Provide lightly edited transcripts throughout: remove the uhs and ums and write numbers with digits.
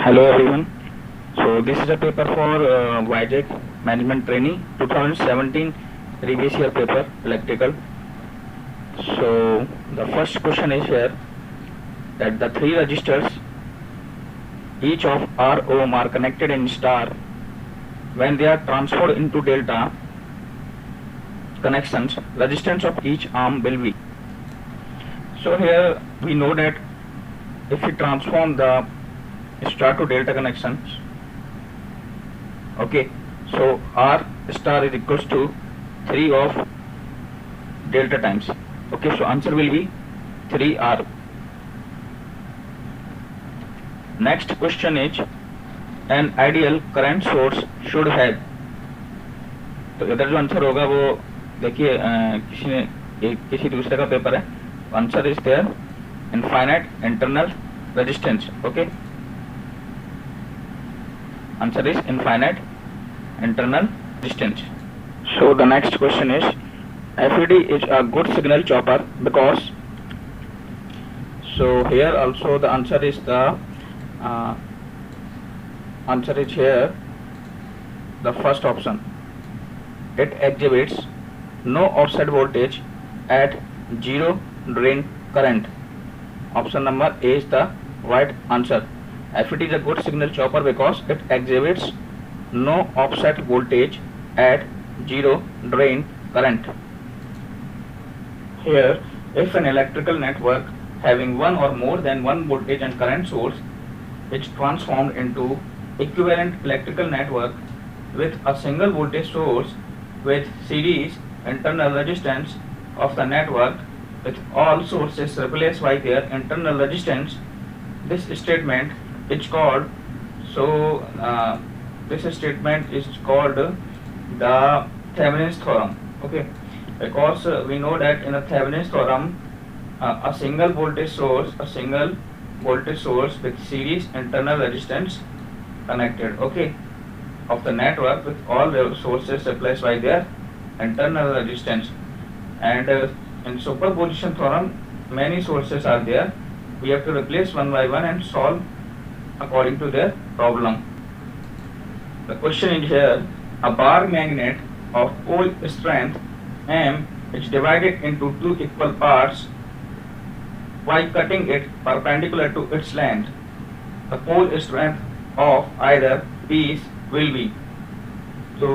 Hello everyone. So this is a paper for Vizag Management Trainee 2017 previous year paper electrical. So the first question is here that the three resistors each of R ohm are connected in star. When they are transferred into delta connections, resistance of each arm will be. So here we know that if we transform the star to delta connections, okay, so R star is equals to 3 of delta times. Okay, so answer will be 3R. Next question is an ideal current source should have. तो इधर जो answer होगा वो देखिए किसी दूसरे का paper है. Answer is there infinite internal resistance. Okay, answer is infinite internal resistance. So the next question is FED is a good signal chopper because. So here also the answer is here the first option. It exhibits no offset voltage at zero drain current. Option number A is the right answer. FET is a good signal chopper because it exhibits no offset voltage at zero drain current. Here, if an electrical network having one or more than one voltage and current source is transformed into equivalent electrical network with a single voltage source with series internal resistance of the network with all sources replaced by their internal resistance, this statement is called, this statement is called the Thevenin's theorem. Okay, because we know that in the Thevenin's theorem a single voltage source with series internal resistance connected, okay, of the network with all the sources replaced by their internal resistance, and in superposition theorem many sources are there. We have to replace one by one and solve according to their problem. The question is here: a bar magnet of pole strength M is divided into two equal parts by cutting it perpendicular to its length. The pole strength of either piece will be. तो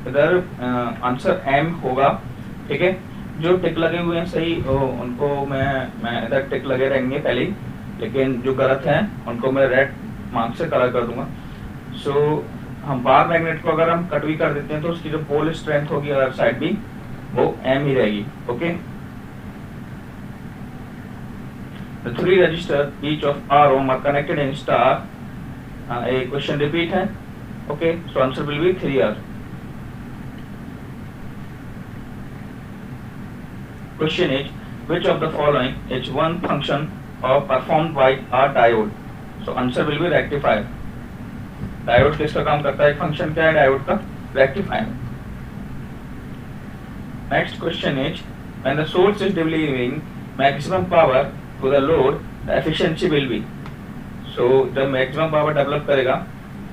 इधर answer M होगा. ठीक है, जो टिक लगे हुए हैं सही उनको मैं इधर टिक लगे रहेंगे पहले, लेकिन जो गलत हैं उनको मैं रेड मार्क से कलर कर दूंगा. सो हम बार मैग्नेट को अगर हम कट भी कर देते हैं तो उसकी जो पोल स्ट्रेंथ होगी अदर साइड भी वो M ही रहेगी. Okay, the three resistors each of R ohm are connected in star. A question repeat है. Okay, so answer will be 3R. Question is which of the following is one function of performed by a diode? So answer will be rectifier. Diode किसका काम करता है? एक function क्या है diode का? Rectifier. Next question is when the source is delivering maximum power to the load the efficiency will be. So जब maximum power develop करेगा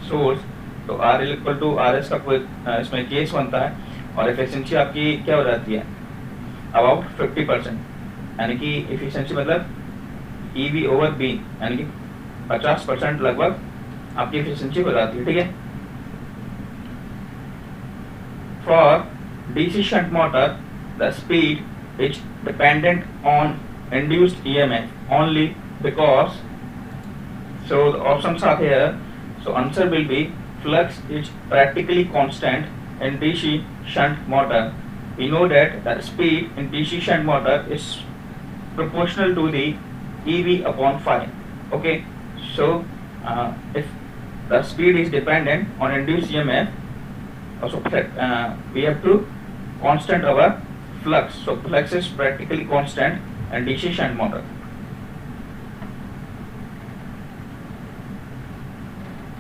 सोर्स तो R इक्वल टू RS का कोई इसमें केस बनता है और एफिशिएंसी आपकी क्या हो जाती है? अबाउट 50%. यानी कि एफिशिएंसी मतलब EV ओवर B, यानी कि 50% लगभग आपकी एफिशिएंसी हो जाती है. ठीक है, for DC shunt motor the speed is dependent on induced EMF only because. So options are here. So answer will be flux is practically constant in DC shunt motor. We know that the speed in DC shunt motor is proportional to the EV upon phi. Okay, so if the speed is dependent on induced EMF, also we have to constant our flux. So flux is practically constant in DC shunt motor.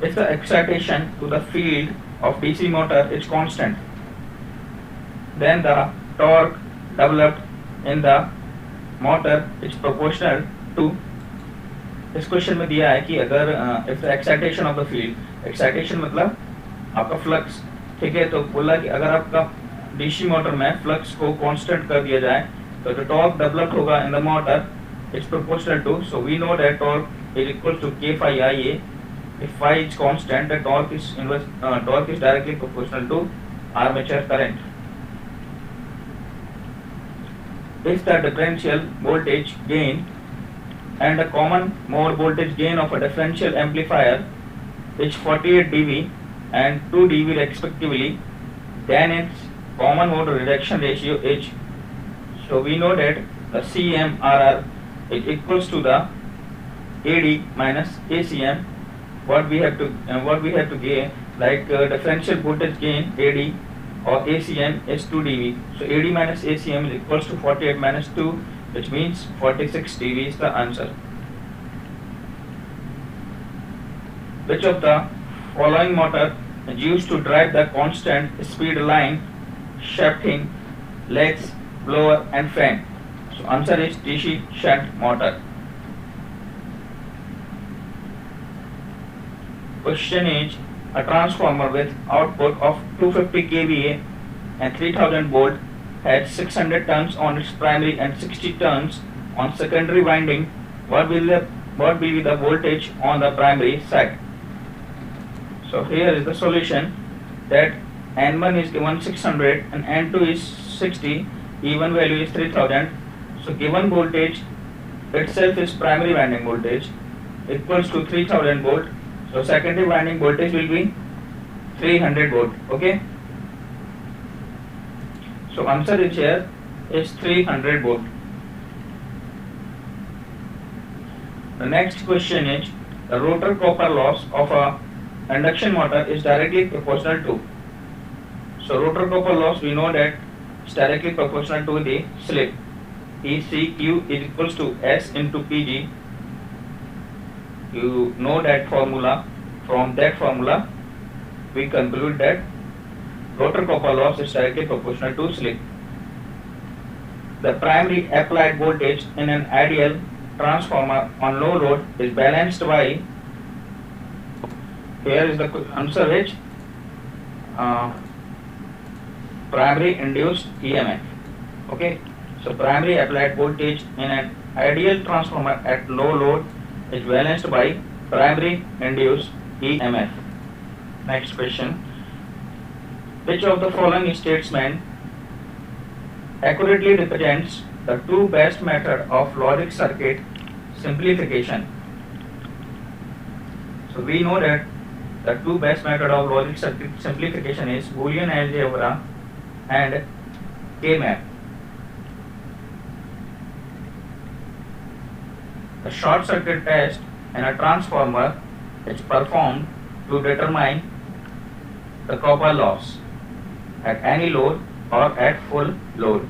If the excitation to the field of DC motor is constant, then the torque developed in the motor is proportional to इस question में दिया है कि अगर if the excitation of the field, excitation मतलब आपका flux, ठीक है, तो बोला कि अगर आपका डीसी मोटर में फ्लक्स को कांस्टेंट कर दिया जाए तो जो टॉर्क डेवलप होगा in the motor is proportional to, so we know that torque is equal to k phi ia. If phi is constant, the torque is directly proportional to armature current. If the differential voltage gain and the common mode voltage gain of a differential amplifier is 48 dB and 2 dB respectively, then its common mode reduction ratio is, so we know that the CMRR is equals to the AD minus ACM. What we have to gain, like differential voltage gain AD or ACM is 2 dB. So AD minus ACM is equals to 48 minus 2, which means 46 dB is the answer. Which of the following motor is used to drive the constant speed line, shafting, legs, blower and fan? So answer is DC shunt motor. Question is, a transformer with output of 250 kVA and 3000 volt has 600 turns on its primary and 60 turns on secondary winding. What will be the voltage on the primary side? So here is the solution, that N1 is given 600 and N2 is 60, E1 value is 3000. So given voltage itself is primary winding voltage equals to 3000 volt. So secondary winding voltage will be 300 volt. Okay. So answer is here is 300 volt. The next question is, the rotor copper loss of a induction motor is directly proportional to. So rotor copper loss, we know that is directly proportional to the slip. ECQ is equals to S into PG. You know that formula. From that formula we conclude that rotor copper loss is directly proportional to slip. The primary applied voltage in an ideal transformer on low load is balanced by, here is the answer is primary induced EMF. Okay, so primary applied voltage in an ideal transformer at low load is balanced by primary induced EMF. Next question, which of the following statements accurately represents the two best method of logic circuit simplification? So we know that the two best method of logic circuit simplification is Boolean algebra and K-map. The short circuit test in a transformer is performed to determine the copper loss at any load or at full load,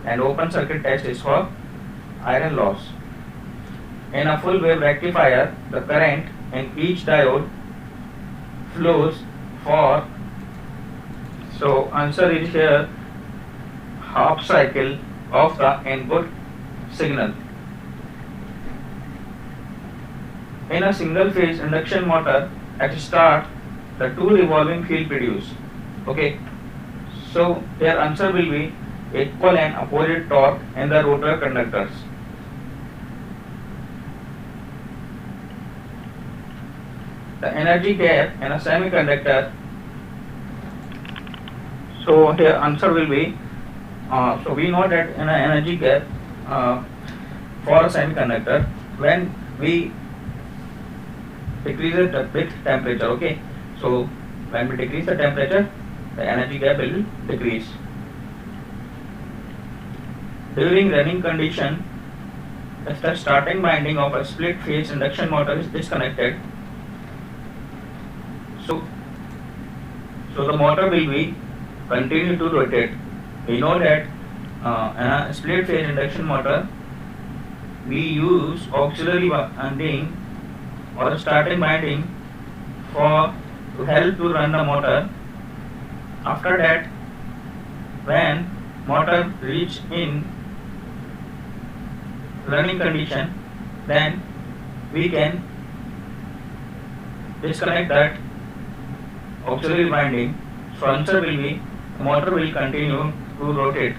and open circuit test is for iron loss. In a full wave rectifier, the current in each diode flows for, so answer is here half cycle of the input signal. In a single phase induction motor, at start the two revolving field produce. Okay, so their answer will be equal and opposite torque in the rotor conductors. The energy gap in a semiconductor, so here answer will be, so we know that in an energy gap for a semiconductor, when we decrease the bit temperature, okay, so when we decrease the temperature, the energy gap will decrease. During running condition, if the starting winding of a split phase induction motor is disconnected, so the motor will be continue to rotate. We know that in a split phase induction motor we use auxiliary winding or a starting winding for to help to run the motor. After that, when motor reach in running condition, then we can disconnect that auxiliary winding. So answer will be the motor will continue to rotate.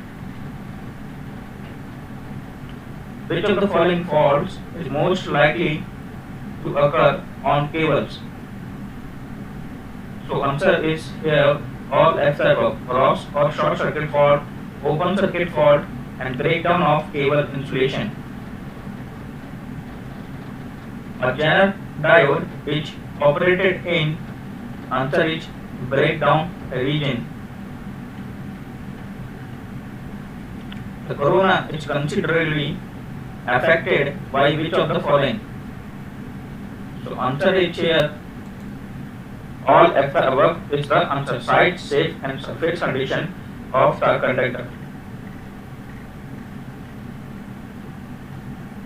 Which of the following faults is most likely to occur on cables? So answer is here all F above: cross or short circuit fault, open circuit fault, and breakdown of cable insulation. A Jenner diode which operated in answer is breakdown region. The corona is considerably affected by which of the following? So answer is here all F above is the answer: side, safe, and surface condition of the conductor.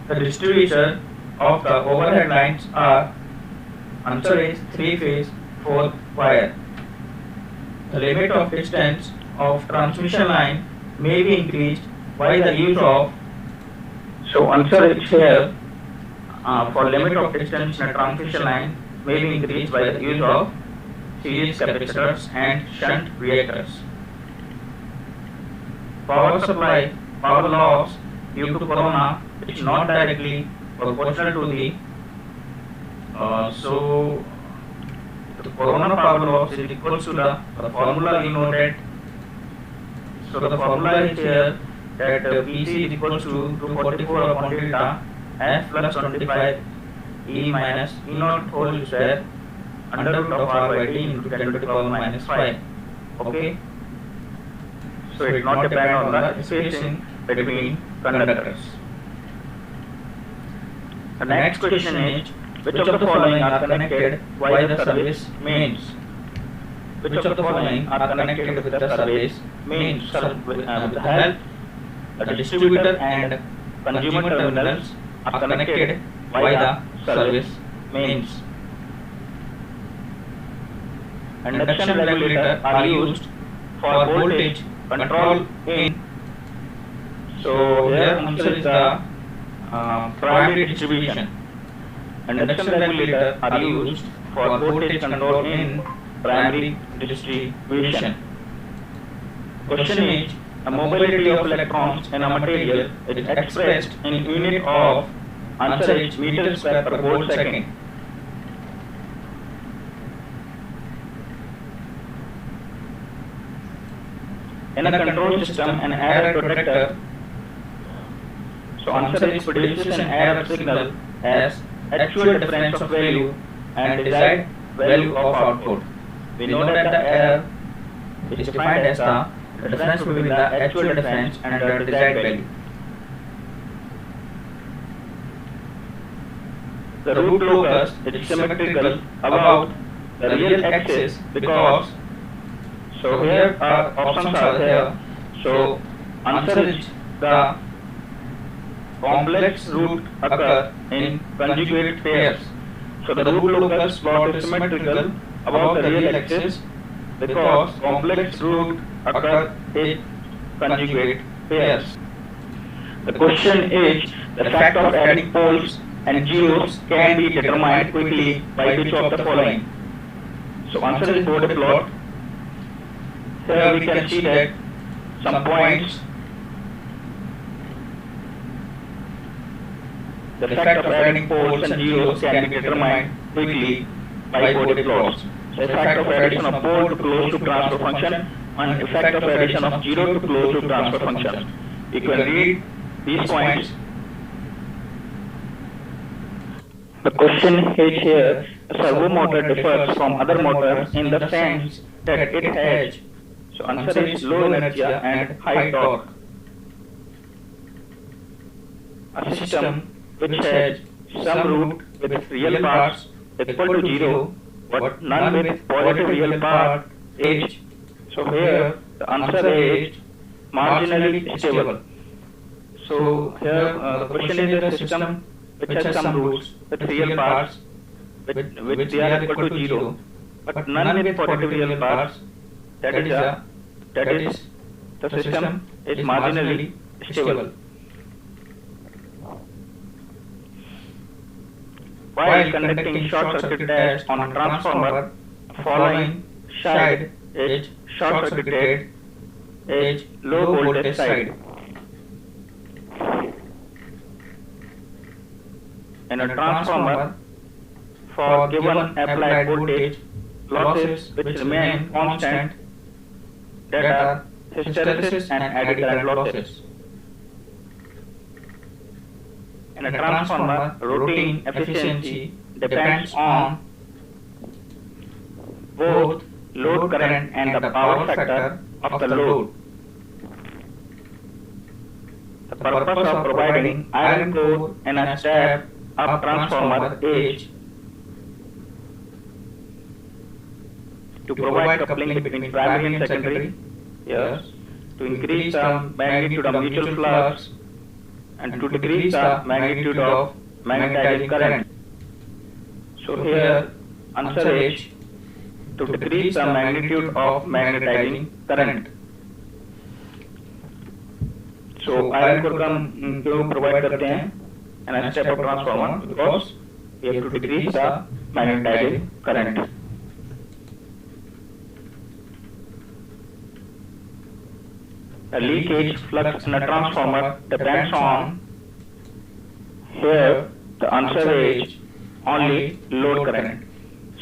The distribution of the overhead lines are answer is 3-phase 4-wire. The limit of distance of transmission line may be increased by the use of. So answer is here for limit of distance in a transmission line may be increased by the use of series capacitors and shunt reactors. Power supply, power loss due to corona is not directly proportional to the so the corona power loss is equals to the formula we noted. So the formula is here that PC is equals to 244 upon delta F plus 25 E minus E naught whole square under root of R by D into 10 to the power minus 5. Okay. So it not depend on the spacing between conductors. The next question is, which of the following are connected via the service mains? Which of the following are connected with the service mains? With the help, the distributor and consumer terminals are connected via the service mains. Induction regulator are used for voltage control in. So here answer is the primary distribution. Induction regulator are used for voltage control in primary distribution. Question is, the mobility of electrons in a material is expressed in unit of answer is meter square per volt second. In a control system, an error detector, so answer is produces an error signal as actual difference of value and desired value of output. We know that the error is defined as the difference between the actual difference and the desired value. The root locus is symmetrical about the real axis because, so here options are here. So answer is the complex root occur in conjugate pairs. So the root locus plot is symmetrical above the real axis because complex root occur in conjugate pairs. The question is, the fact of adding poles and zeros can be determined quickly by which of the following? So answer is Bode plot. Here we can see that some points. The effect of adding poles and zeros can be determined quickly by Bode plots. The effect of addition of pole to close to transfer function and effect of addition of zero to close to transfer function. You can read these points. The question is here, a servo motor differs from other motors in the sense that it has, so answer is low inertia and high torque. A system which has some root with real parts equal to 0 but none with positive real part is, so here the answer is marginally stable. So here the question is a system which has some roots with real parts which they are equal to 0 but none with positive real parts, that is the system is marginally stable. While conducting short circuit test on a transformer, following side is short circuited is low voltage side. In a transformer, for given applied voltage, losses which remain constant, that are hysteresis and eddy current losses. In a transformer, rotating efficiency depends on both load current and the power factor of the load. The purpose of providing iron core in a step-up transformer is to provide coupling between primary and secondary, yes, to increase the magnitude of mutual flux, and to decrease the magnitude of magnetizing current. So here answer is to decrease the magnitude of magnetizing current. So iron core हम क्यों provide करते हैं in a step-up transformer? Because we have to decrease the magnetizing current. A leakage flux in a transformer depends on, here the answer is only load current.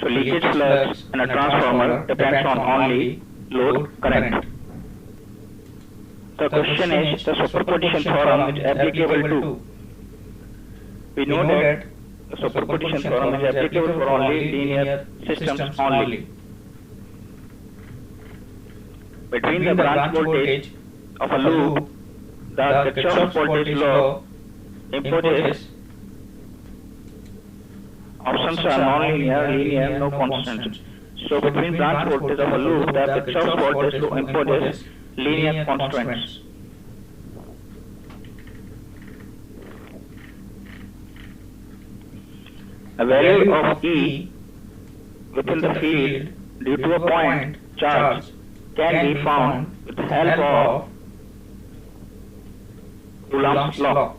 So leakage flux in a transformer depends on only load current. The question is the superposition theorem is applicable to. We know that the superposition theorem is applicable for only linear systems only. Between the branch voltage of a loop, the Kirchhoff voltage law imposes options are non-linear, linear, no constants. So between branch voltage of a loop, the Kirchhoff voltage law imposes linear constraints. A value of E within the field due to a point charge can be found with the help of Coulomb's law.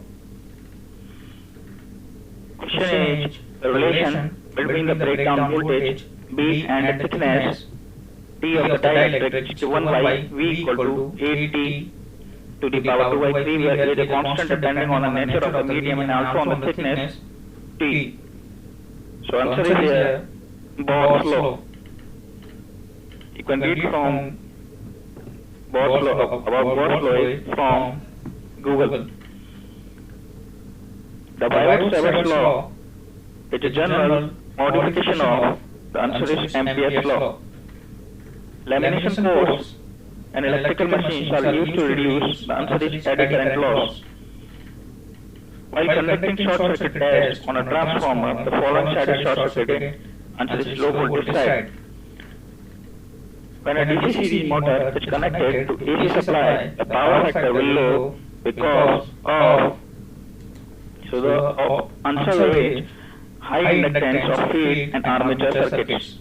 Question is the relation between the breakdown voltage B and the thickness T of the dielectric is given by V equal to 8T to the power 2 by 3, where A is a constant depending on the nature of the medium and also on the thickness T. So answer is here Bohr's law. You can read from Bohr's law about Bohr's law is from Google. The Biot-Savart's law is a general modification of the answer is Ampere's law. Lamination cores and electrical machines are used to reduce the answer is eddy current loss. While conducting short circuit test on a transformer, the following side is short circuited, answer is low voltage side. When a DC series motor is connected to AC supply, the power factor will low because of, so the answer is high inductance of field and armature circuits.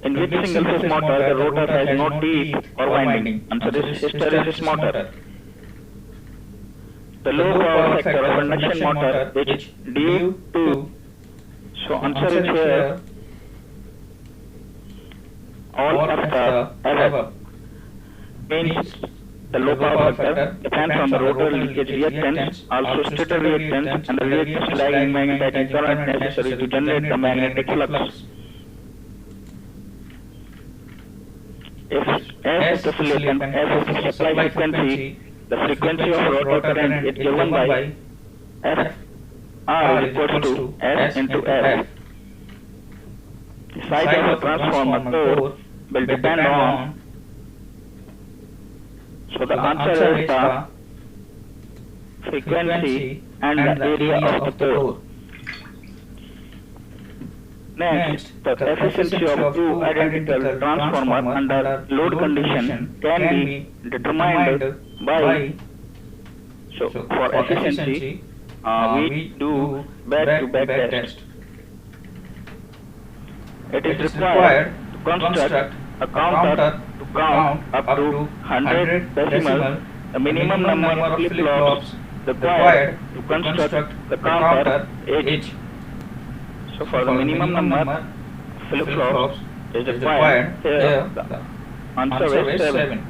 In which single phase motor the rotor has no teeth or winding? Answer is hysteresis motor. The low power factor of induction motor is due to, so answer is here all after ever. Means the low power factor depends on the rotor leakage reactance, also stator reactance, and the reactance lagging magnetic current necessary to generate the magnetic flux. If S is the slip and F is the supply frequency, the frequency of rotor current is given by F R is equals to S into F. The size of the transformer core will depend on, so the answer is the frequency and the area of the core. Next, the efficiency of two identical transformers under load condition can be determined by, so for efficiency we do back-to-back test. It is required to construct a counter to count up to 100 decimal, the minimum number of flip-flops required to construct the counter is. So for the minimum number flip-flops is required, here the answer is 7.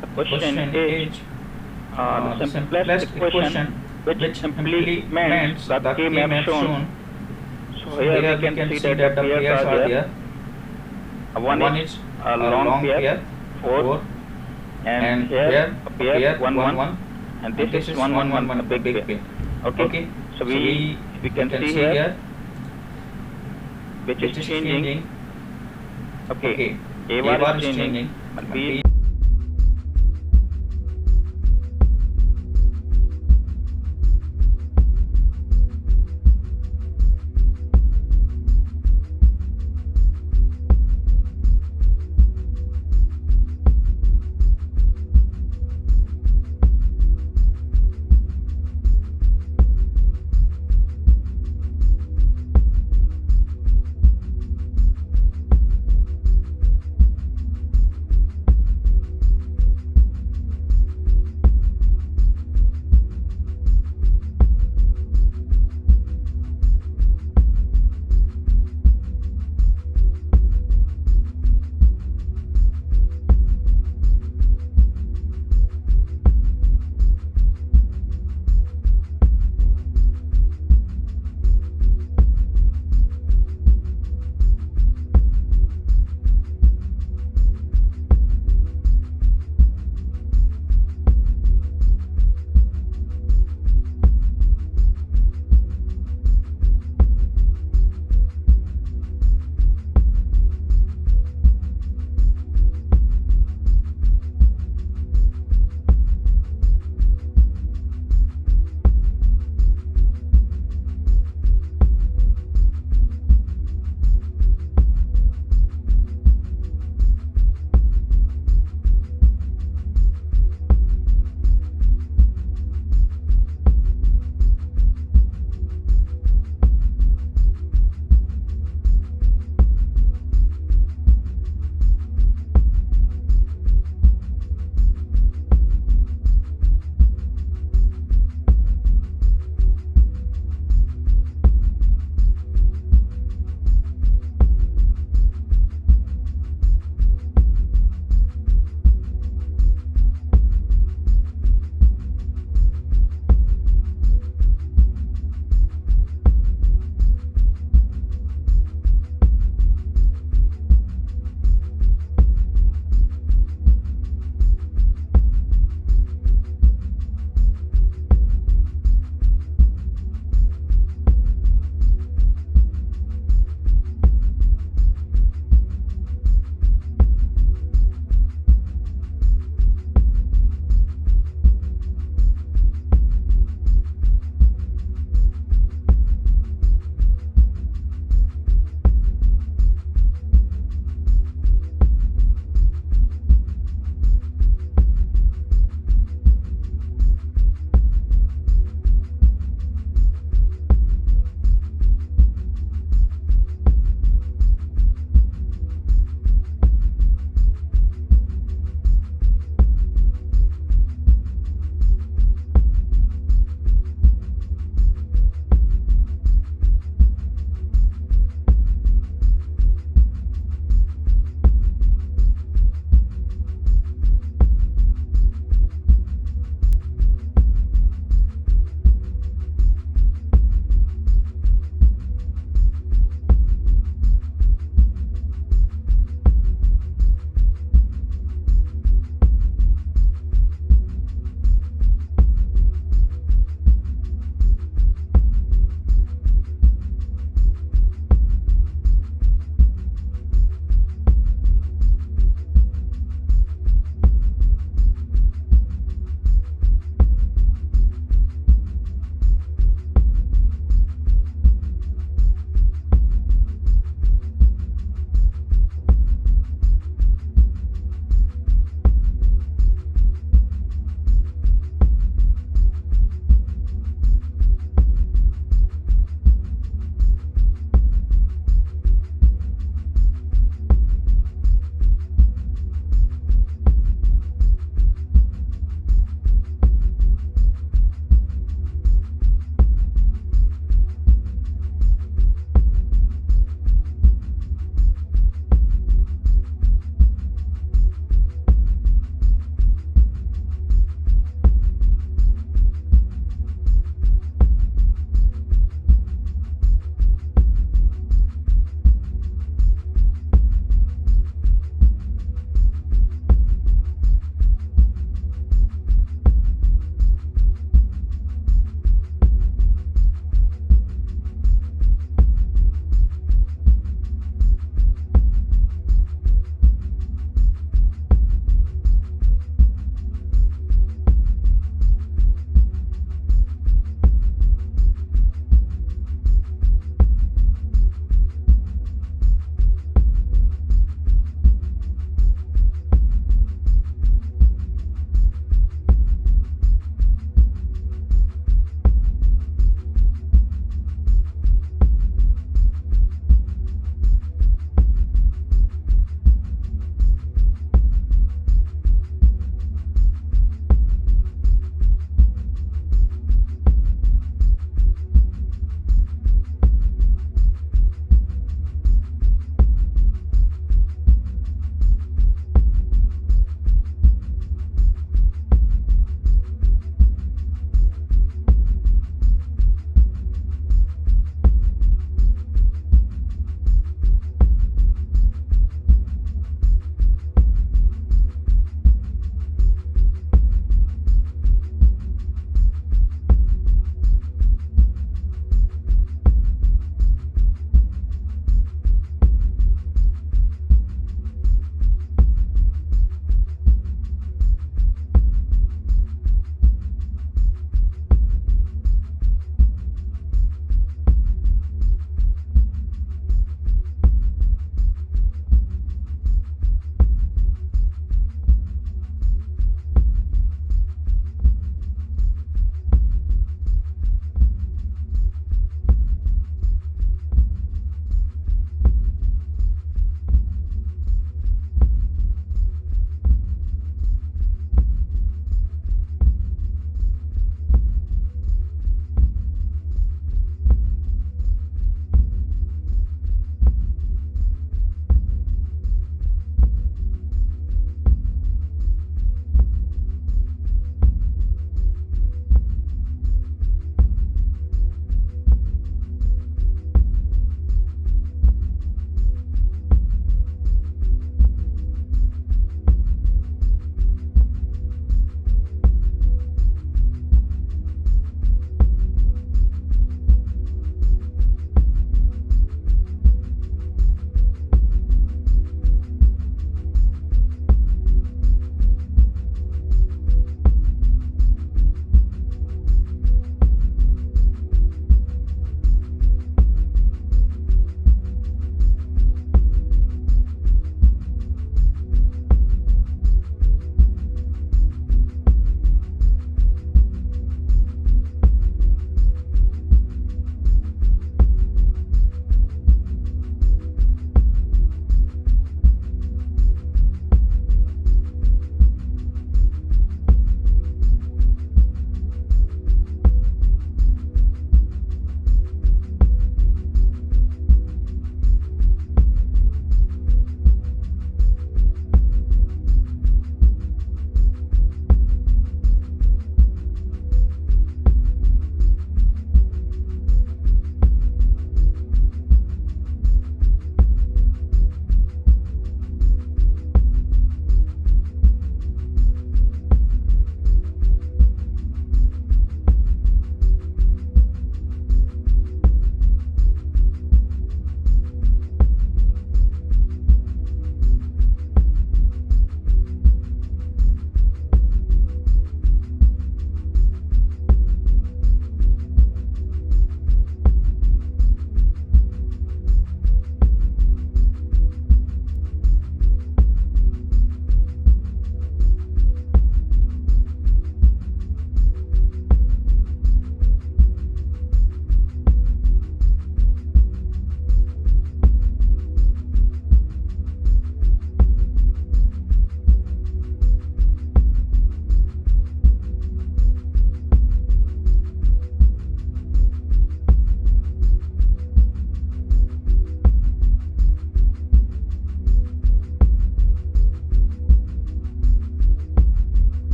The question is the simplest equation which implements the K map shown. So here we can see that the pairs are there. One is a long pair, 4, and here a pair 1 1, and this is 1 1 1, a big pair. Okay, so we can see here which is changing. Okay, A bar is changing, but B